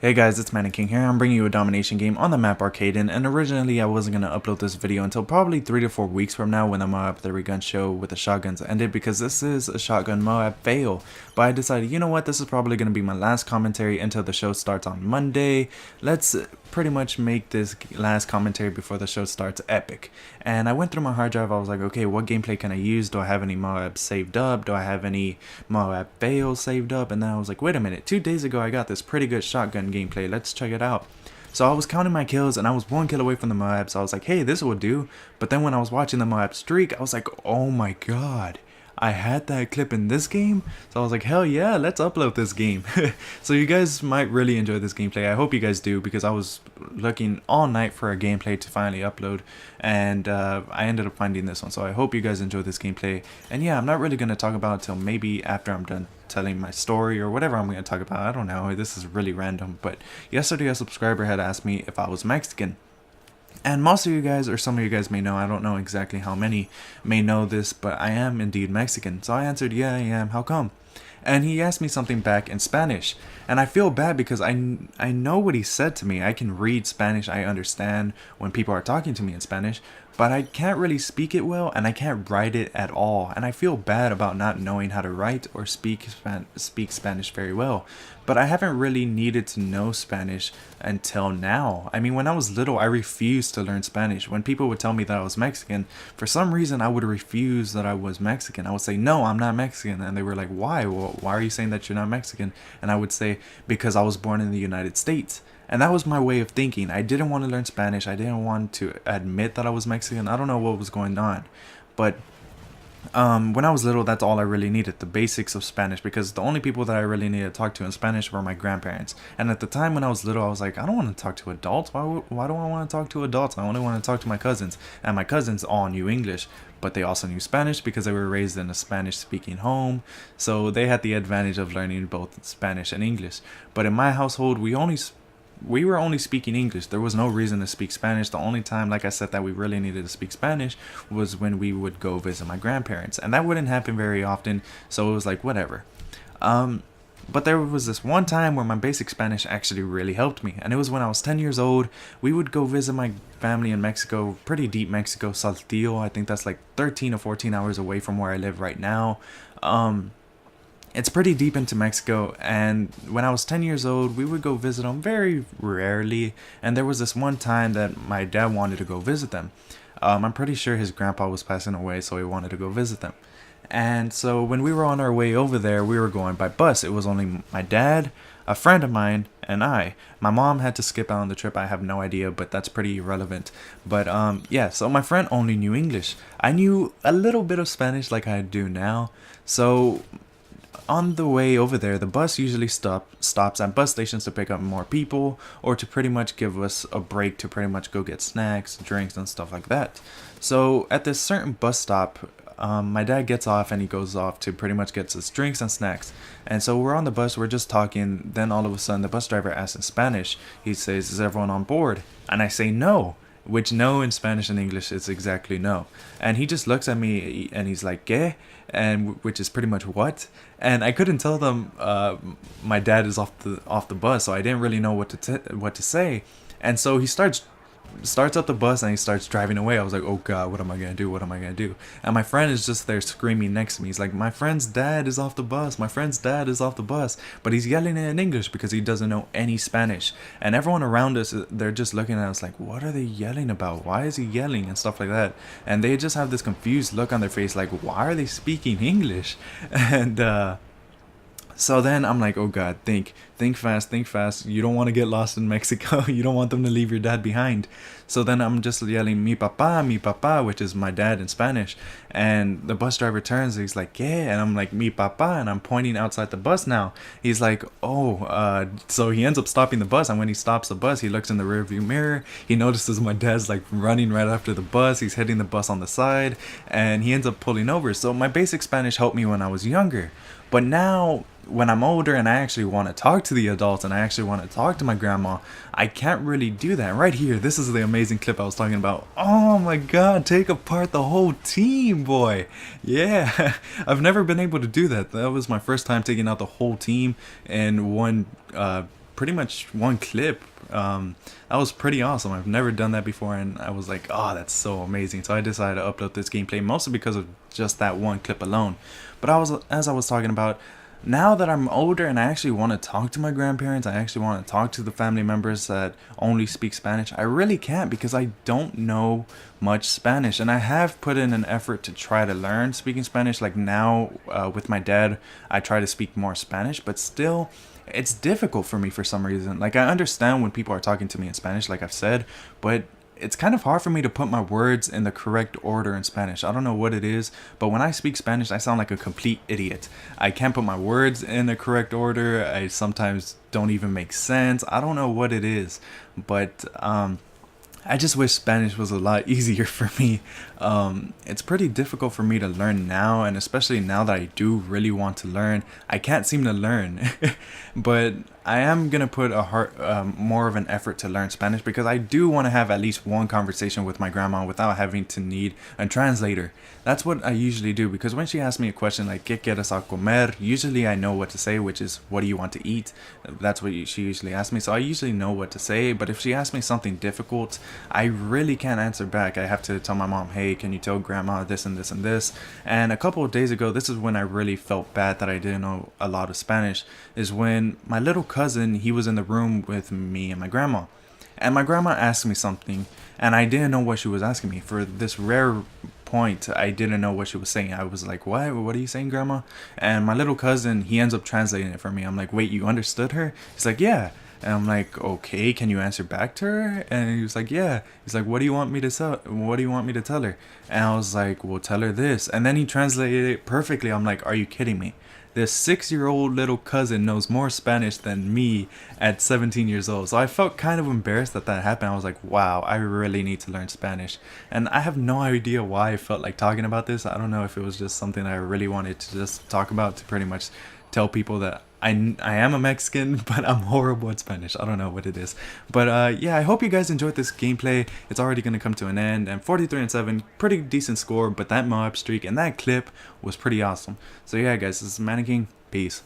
Hey guys, it's Manny here. I'm bringing you a domination game on the map Arcaden, and originally I wasn't going to upload this video until probably 3 to 4 weeks from now when the MOAB 3 gun show with the shotguns ended, because this is a shotgun MOAB fail. But I decided, you know what, this is probably going to be my last commentary until the show starts on Monday. Let's pretty much make this last commentary before the show starts epic. And I went through my hard drive. I was like, okay, what gameplay can I use? Do I have any MOAB saved up? Do I have any MOAB fails saved up? And then I was like, wait a minute, 2 days ago I got this pretty good shotgun gameplay. Let's check it out. So I was counting my kills and I was 1 kill away from the MOAB, so I was like, hey, this will do. But then when I was watching the MOAB streak, I was like, oh my god, I had that clip in this game. So I was like, hell yeah, let's upload this game. So you guys might really enjoy this gameplay. I hope you guys do, because I was looking all night for a gameplay to finally upload, and I ended up finding this one. So I hope you guys enjoy this gameplay. And yeah, I'm not really going to talk about it till maybe after I'm done telling my story or whatever I'm going to talk about. I don't know, this is really random. But yesterday a subscriber had asked me if I was Mexican. And most of you guys, or some of you guys may know, I don't know exactly how many may know this, but I am indeed Mexican. So I answered, yeah, I am. How come? And he asked me something back in Spanish. And I feel bad because I know what he said to me. I can read Spanish. I understand when people are talking to me in Spanish. But I can't really speak it well, and I can't write it at all. And I feel bad about not knowing how to write or speak Spanish very well. But I haven't really needed to know Spanish until now. I mean, when I was little, I refused to learn Spanish. When people would tell me that I was Mexican, for some reason I would refuse that I was Mexican. I would say, no, I'm not Mexican. And they were like, why? Well, why are you saying that you're not Mexican? And I would say, because I was born in the United States. And that was my way of thinking. I didn't want to learn Spanish. I didn't want to admit that I was Mexican. I don't know what was going on. But when I was little, that's all I really needed, the basics of Spanish, because the only people that I really needed to talk to in Spanish were my grandparents. And at the time when I was little, I was like, I don't want to talk to adults. Why do I want to talk to adults? I only want to talk to my cousins. And my cousins all knew English, but they also knew Spanish because they were raised in a Spanish-speaking home. So they had the advantage of learning both Spanish and English. But in my household, we were only speaking English. There was no reason to speak Spanish. The only time, like I said, that we really needed to speak Spanish was when we would go visit my grandparents. And that wouldn't happen very often, so it was like, whatever. But there was this one time where my basic Spanish actually really helped me. And it was when I was 10 years old. We would go visit my family in Mexico, pretty deep Mexico, Saltillo. I think that's like 13 or 14 hours away from where I live right now. It's pretty deep into Mexico, and when I was 10 years old, we would go visit them very rarely, and there was this one time that my dad wanted to go visit them. I'm pretty sure his grandpa was passing away, so he wanted to go visit them. And so when we were on our way over there, we were going by bus. It was only my dad, a friend of mine, and I. My mom had to skip out on the trip. I have no idea, but that's pretty irrelevant. But yeah, so my friend only knew English. I knew a little bit of Spanish like I do now, so on the way over there, the bus usually stops at bus stations to pick up more people, or to pretty much give us a break to pretty much go get snacks, drinks, and stuff like that. So at this certain bus stop, my dad gets off and he goes off to pretty much get us drinks and snacks. And so we're on the bus, we're just talking. Then all of a sudden the bus driver asks in Spanish, he says, is everyone on board? And I say no. Which no in Spanish and English is exactly no. And he just looks at me and he's like, ¿qué? And which is pretty much what? And I couldn't tell them my dad is off the bus, so I didn't really know what to say. And so he starts up the bus and he starts driving away. I was like, oh god, what am I gonna do? What am I gonna do? And my friend is just there screaming next to me. He's like, my friend's dad is off the bus. My friend's dad is off the bus. But he's yelling it in English because he doesn't know any Spanish. And everyone around us, they're just looking at us like, what are they yelling about? Why is he yelling? And stuff like that. And they just have this confused look on their face like, why are they speaking English? And so then I'm like, oh god, think fast. You don't want to get lost in Mexico. You don't want them to leave your dad behind. So then I'm just yelling, mi papá, which is my dad in Spanish. And the bus driver turns, and he's like, yeah. And I'm like, mi papá, and I'm pointing outside the bus now. He's like, oh, so he ends up stopping the bus. And when he stops the bus, he looks in the rearview mirror. He notices my dad's like running right after the bus. He's hitting the bus on the side, and he ends up pulling over. So my basic Spanish helped me when I was younger. But now, when I'm older and I actually want to talk to the adults and I actually want to talk to my grandma, I can't really do that. Right here, this is the amazing clip I was talking about. Oh my god, take apart the whole team, boy. Yeah, I've never been able to do that. That was my first time taking out the whole team in one pretty much one clip. That was pretty awesome. I've never done that before, and I was like, oh, that's so amazing. So I decided to upload this gameplay mostly because of just that one clip alone. But as I was talking about, now that I'm older and I actually want to talk to my grandparents, I actually want to talk to the family members that only speak Spanish, I really can't because I don't know much Spanish. And I have put in an effort to try to learn speaking Spanish. Like now with my dad, I try to speak more Spanish, but still it's difficult for me for some reason. Like I understand when people are talking to me in Spanish, like I've said, but it's kind of hard for me to put my words in the correct order in Spanish. I don't know what it is, but when I speak Spanish, I sound like a complete idiot. I can't put my words in the correct order. I sometimes don't even make sense. I don't know what it is, but I just wish Spanish was a lot easier for me. It's pretty difficult for me to learn now, and especially now that I do really want to learn, I can't seem to learn. But I am gonna put more of an effort to learn Spanish because I do want to have at least one conversation with my grandma without having to need a translator. That's what I usually do, because when she asks me a question like ¿Qué quieres a comer?, usually I know what to say, which is what do you want to eat? That's what she usually asks me, so I usually know what to say. But if she asks me something difficult, I really can't answer back. I have to tell my mom, hey, can you tell grandma this and this and this? And a couple of days ago, this is when I really felt bad that I didn't know a lot of Spanish, is when my little cousin, he was in the room with me and my grandma. And my grandma asked me something, and I didn't know what she was asking me. For this rare point, I didn't know what she was saying. I was like, what are you saying, grandma? And my little cousin, he ends up translating it for me. I'm like, wait, you understood her? He's like, yeah. And I'm like, okay, can you answer back to her? And he was like, yeah. He's like, what do you want me to tell her? And I was like, well, tell her this. And then he translated it perfectly. I'm like, are you kidding me? This 6-year-old little cousin knows more Spanish than me at 17 years old. So I felt kind of embarrassed that happened. I was like, wow, I really need to learn Spanish. And I have no idea why I felt like talking about this. I don't know if it was just something I really wanted to just talk about, to pretty much tell people that I am a Mexican, but I'm horrible at Spanish. I don't know what it is. But yeah, I hope you guys enjoyed this gameplay. It's already going to come to an end. And 43-7, pretty decent score. But that MOAB streak and that clip was pretty awesome. So yeah, guys, this is Manny. Peace.